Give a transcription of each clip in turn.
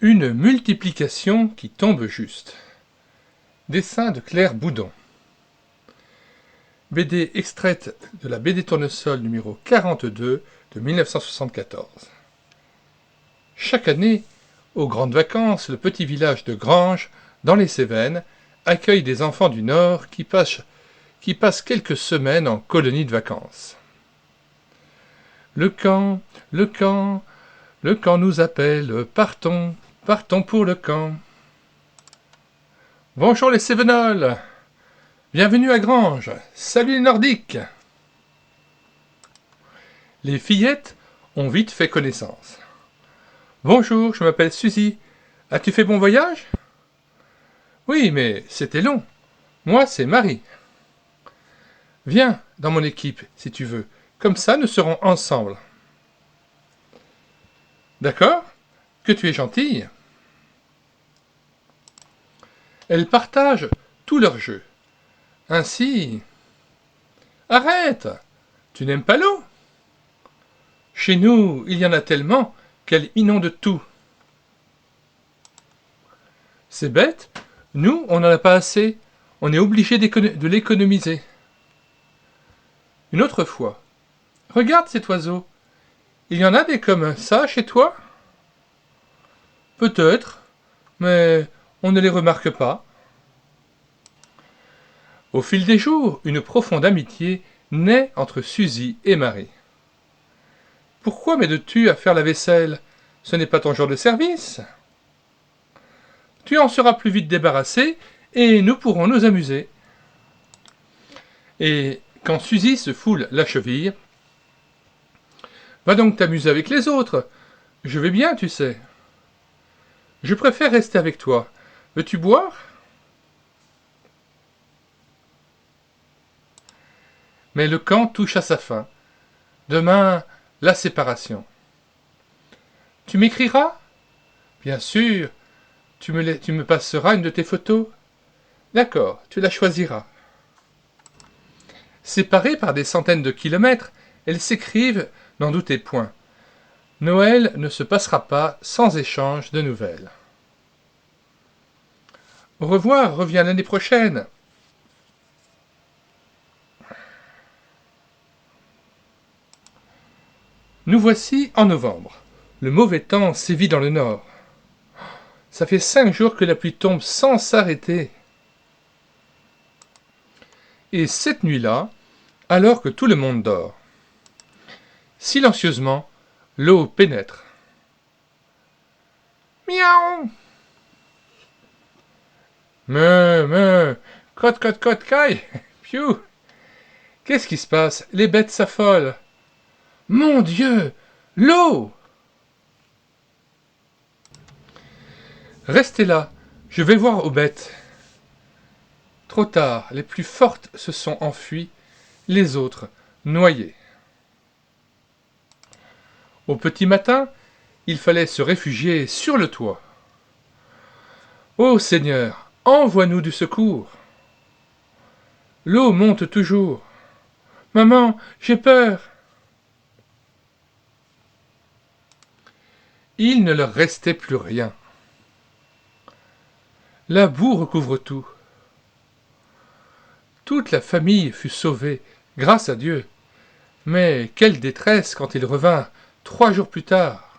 Une multiplication qui tombe juste. Dessin de Claire Boudon. BD extraite de la BD Tournesol numéro 42 de 1974. Chaque année, aux grandes vacances, le petit village de Granges, dans les Cévennes, accueille des enfants du Nord qui passent quelques semaines en colonie de vacances. Le camp, le camp, le camp nous appelle, partons, partons pour le camp. Bonjour les Cévenols, bienvenue à Granges, salut les Nordiques. Les fillettes ont vite fait connaissance. Bonjour, je m'appelle Suzy, as-tu fait bon voyage? Oui, mais c'était long, moi c'est Marie. Viens dans mon équipe si tu veux, comme ça nous serons ensemble. D'accord? Que tu es gentille. Elles partagent tous leurs jeux. Ainsi... Arrête! Tu n'aimes pas l'eau? Chez nous, il y en a tellement qu'elle inonde tout. C'est bête, nous, on n'en a pas assez. On est obligé de l'économiser. Une autre fois. Regarde cet oiseau. Il y en a des comme ça chez toi? Peut-être, mais on ne les remarque pas. Au fil des jours, une profonde amitié naît entre Suzy et Marie. Pourquoi m'aides-tu à faire la vaisselle? Ce n'est pas ton genre de service. Tu en seras plus vite débarrassé et nous pourrons nous amuser. Et quand Suzy se foule la cheville, va donc t'amuser avec les autres. Je vais bien, tu sais. Je préfère rester avec toi. Veux-tu boire? Mais le camp touche à sa fin. Demain, la séparation. Tu m'écriras? Bien sûr. Tu me passeras une de tes photos? D'accord, tu la choisiras. Séparées par des centaines de kilomètres, elles s'écrivent, n'en doutez point. Noël ne se passera pas sans échange de nouvelles. Au revoir, reviens l'année prochaine. Nous voici en novembre. Le mauvais temps sévit dans le nord. Ça fait 5 jours que la pluie tombe sans s'arrêter. Et cette nuit-là, alors que tout le monde dort, silencieusement, l'eau pénètre. Miaou! Me, crotte, caille, piou! Qu'est-ce qui se passe? Les bêtes s'affolent. Mon Dieu! L'eau! Restez là, je vais voir aux bêtes. Trop tard, les plus fortes se sont enfuies, les autres noyées. Au petit matin, il fallait se réfugier sur le toit. Ô Seigneur, envoie-nous du secours. L'eau monte toujours. Maman, j'ai peur. Il ne leur restait plus rien. La boue recouvre tout. Toute la famille fut sauvée, grâce à Dieu. Mais quelle détresse quand ils revinrent 3 jours plus tard.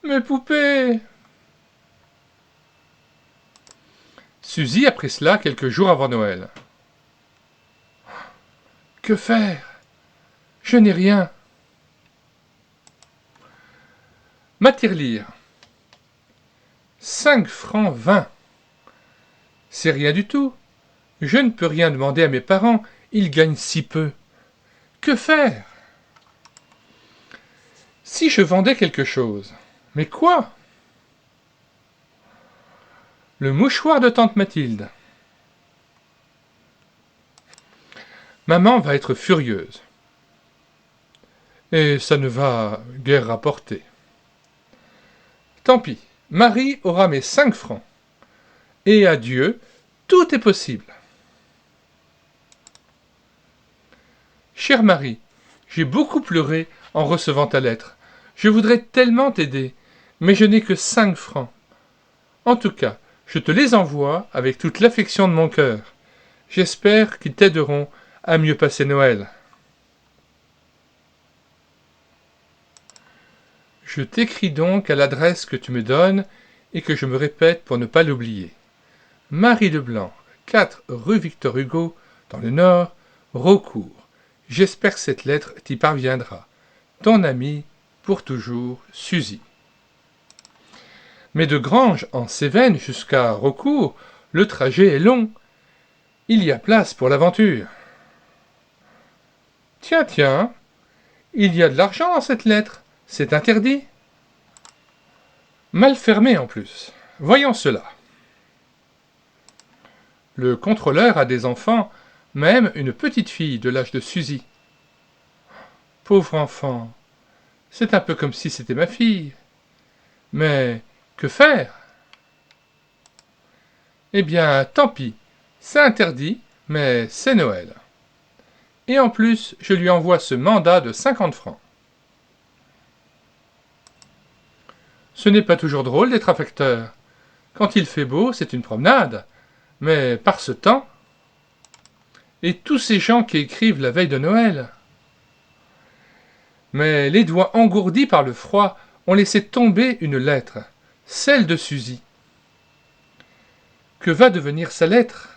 Mes poupées! Suzy apprit cela quelques jours avant Noël. Que faire? Je n'ai rien. Ma tirelire. 5 francs 20. C'est rien du tout. Je ne peux rien demander à mes parents, ils gagnent si peu. Que faire? Si je vendais quelque chose. Mais quoi? Le mouchoir de tante Mathilde. Maman va être furieuse. Et ça ne va guère rapporter. Tant pis, Marie aura mes 5 francs. Et à Dieu, tout est possible. Chère Marie, j'ai beaucoup pleuré en recevant ta lettre. Je voudrais tellement t'aider, mais je n'ai que 5 francs. En tout cas, je te les envoie avec toute l'affection de mon cœur. J'espère qu'ils t'aideront à mieux passer Noël. Je t'écris donc à l'adresse que tu me donnes et que je me répète pour ne pas l'oublier. Marie Leblanc, 4 rue Victor Hugo, dans le Nord, Raucourt. J'espère que cette lettre t'y parviendra. Ton ami, pour toujours, Suzy. Mais de Granges en Cévennes jusqu'à Raucourt, le trajet est long. Il y a place pour l'aventure. Tiens, tiens, il y a de l'argent dans cette lettre. C'est interdit. Mal fermé en plus. Voyons cela. Le contrôleur a des enfants, même une petite fille de l'âge de Suzy. Pauvre enfant, c'est un peu comme si c'était ma fille. Mais que faire? Eh bien, tant pis, c'est interdit, mais c'est Noël. Et en plus, je lui envoie ce mandat de 50 francs. Ce n'est pas toujours drôle d'être affecteur. Quand il fait beau, c'est une promenade. Mais par ce temps... Et tous ces gens qui écrivent la veille de Noël. Mais les doigts engourdis par le froid ont laissé tomber une lettre, celle de Suzy. Que va devenir sa lettre?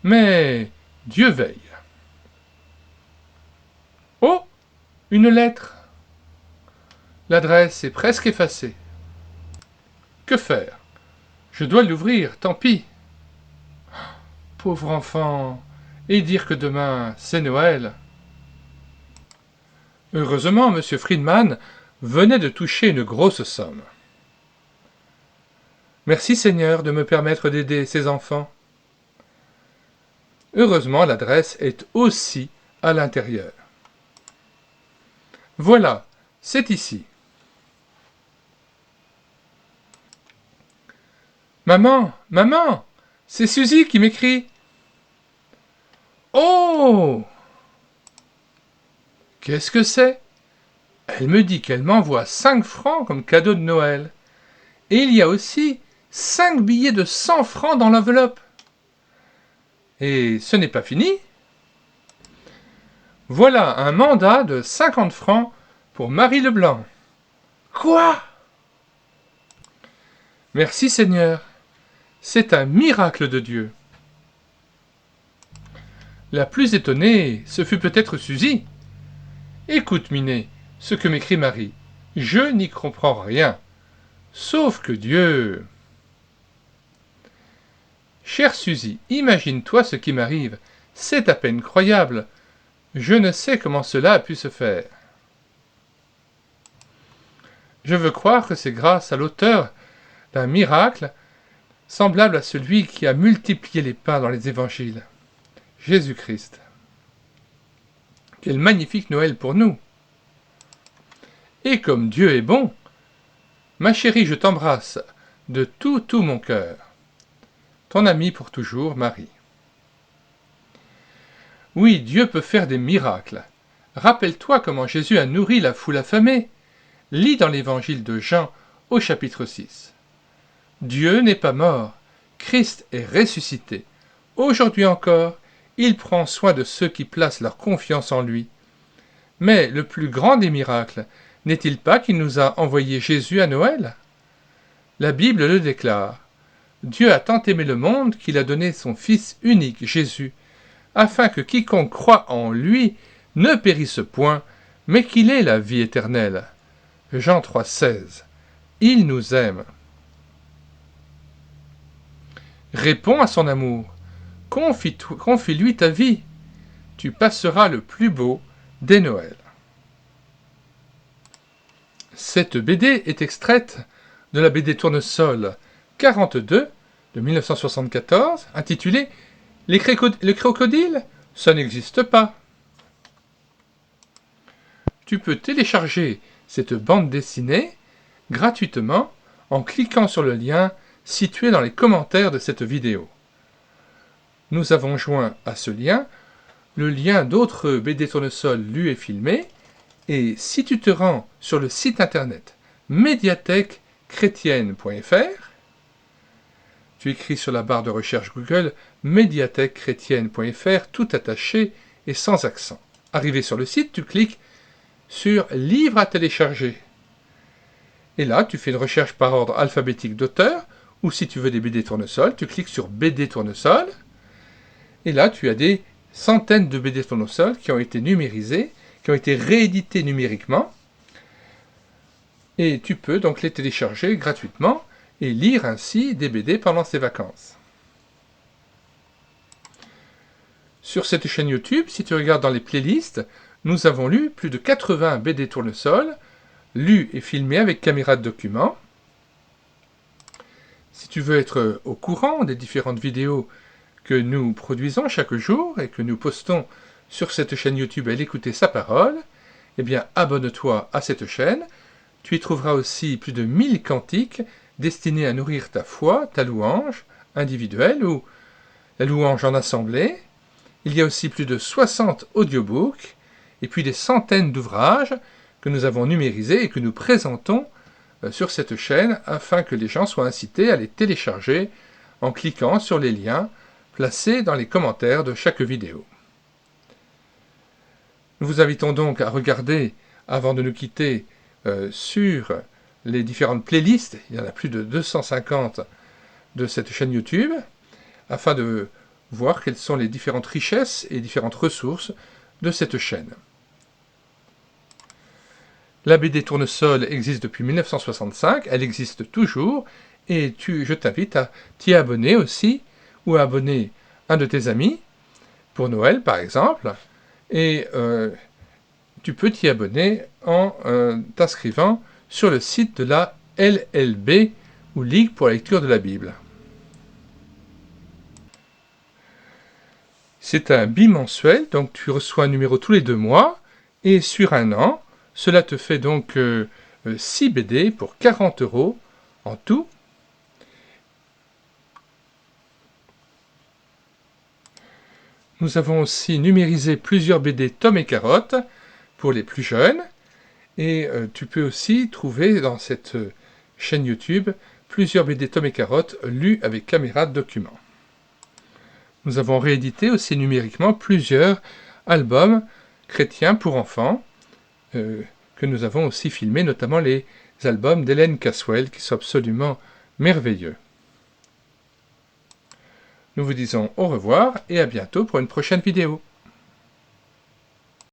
Mais Dieu veille. Oh, une lettre. L'adresse est presque effacée. Que faire? Je dois l'ouvrir, tant pis. Pauvre enfant, et dire que demain c'est Noël. Heureusement, M. Friedman venait de toucher une grosse somme. Merci Seigneur de me permettre d'aider ces enfants. Heureusement, l'adresse est aussi à l'intérieur. Voilà, c'est ici. Maman, maman, c'est Suzy qui m'écrit. Oh! Qu'est-ce que c'est? Elle me dit qu'elle m'envoie 5 francs comme cadeau de Noël. Et il y a aussi 5 billets de 100 francs dans l'enveloppe. Et ce n'est pas fini. Voilà un mandat de 50 francs pour Marie Leblanc. Quoi? Merci Seigneur. C'est un miracle de Dieu. La plus étonnée, ce fut peut-être Suzy. Écoute, Minet, ce que m'écrit Marie. Je n'y comprends rien. Sauf que Dieu... Chère Suzy, imagine-toi ce qui m'arrive. C'est à peine croyable. Je ne sais comment cela a pu se faire. Je veux croire que c'est grâce à l'auteur d'un miracle semblable à celui qui a multiplié les pains dans les évangiles. Jésus-Christ. Quel magnifique Noël pour nous! Et comme Dieu est bon, ma chérie, je t'embrasse de tout mon cœur. Ton ami pour toujours, Marie. Oui, Dieu peut faire des miracles. Rappelle-toi comment Jésus a nourri la foule affamée. Lis dans l'évangile de Jean au chapitre 6. Dieu n'est pas mort, Christ est ressuscité. Aujourd'hui encore, il prend soin de ceux qui placent leur confiance en lui. Mais le plus grand des miracles, n'est-il pas qu'il nous a envoyé Jésus à Noël? La Bible le déclare. Dieu a tant aimé le monde qu'il a donné son Fils unique, Jésus, afin que quiconque croit en lui ne périsse point, mais qu'il ait la vie éternelle. Jean 3,16. Il nous aime. Réponds à son amour. Confie-lui ta vie. Tu passeras le plus beau des Noëls. Cette BD est extraite de la BD Tournesol 42 de 1974, intitulée « Les crocodiles, ça n'existe pas ». Tu peux télécharger cette bande dessinée gratuitement en cliquant sur le lien situé dans les commentaires de cette vidéo. Nous avons joint à ce lien le lien d'autres BD Tournesol lus et filmés Et si tu te rends sur le site internet médiathèquechrétienne.fr, tu écris sur la barre de recherche Google médiathèquechrétienne.fr, tout attaché et sans accent. Arrivé sur le site, tu cliques sur Livres à télécharger. Et là, tu fais une recherche par ordre alphabétique d'auteur, ou si tu veux des BD Tournesol, tu cliques sur BD Tournesol. Et là, tu as des centaines de BD Tournesol qui ont été numérisés, qui ont été réédités numériquement. Et tu peux donc les télécharger gratuitement et lire ainsi des BD pendant ces vacances. Sur cette chaîne YouTube, si tu regardes dans les playlists, nous avons lu plus de 80 BD Tournesol, lus et filmés avec caméra de document. Si tu veux être au courant des différentes vidéos que nous produisons chaque jour et que nous postons sur cette chaîne YouTube à l'écouter sa parole, eh bien abonne-toi à cette chaîne. Tu y trouveras aussi plus de 1000 cantiques destinés à nourrir ta foi, ta louange individuelle ou la louange en assemblée. Il y a aussi plus de 60 audiobooks et puis des centaines d'ouvrages que nous avons numérisés et que nous présentons sur cette chaîne afin que les gens soient incités à les télécharger en cliquant sur les liens placés dans les commentaires de chaque vidéo. Nous vous invitons donc à regarder, avant de nous quitter, sur les différentes playlists, il y en a plus de 250 de cette chaîne YouTube, afin de voir quelles sont les différentes richesses et différentes ressources de cette chaîne. La BD Tournesol existe depuis 1965, elle existe toujours, et je t'invite à t'y abonner aussi, ou à abonner un de tes amis, pour Noël par exemple, et tu peux t'y abonner en t'inscrivant sur le site de la LLB, ou Ligue pour la lecture de la Bible. C'est un bimensuel, donc tu reçois un numéro tous les 2 mois, et sur un an, cela te fait donc 6 BD pour 40 € en tout. Nous avons aussi numérisé plusieurs BD Tom et Carotte pour les plus jeunes, et tu peux aussi trouver dans cette chaîne YouTube plusieurs BD Tom et Carotte lus avec caméra de document. Nous avons réédité aussi numériquement plusieurs albums chrétiens pour enfants que nous avons aussi filmés, notamment les albums d'Hélène Caswell qui sont absolument merveilleux. Nous vous disons au revoir et à bientôt pour une prochaine vidéo.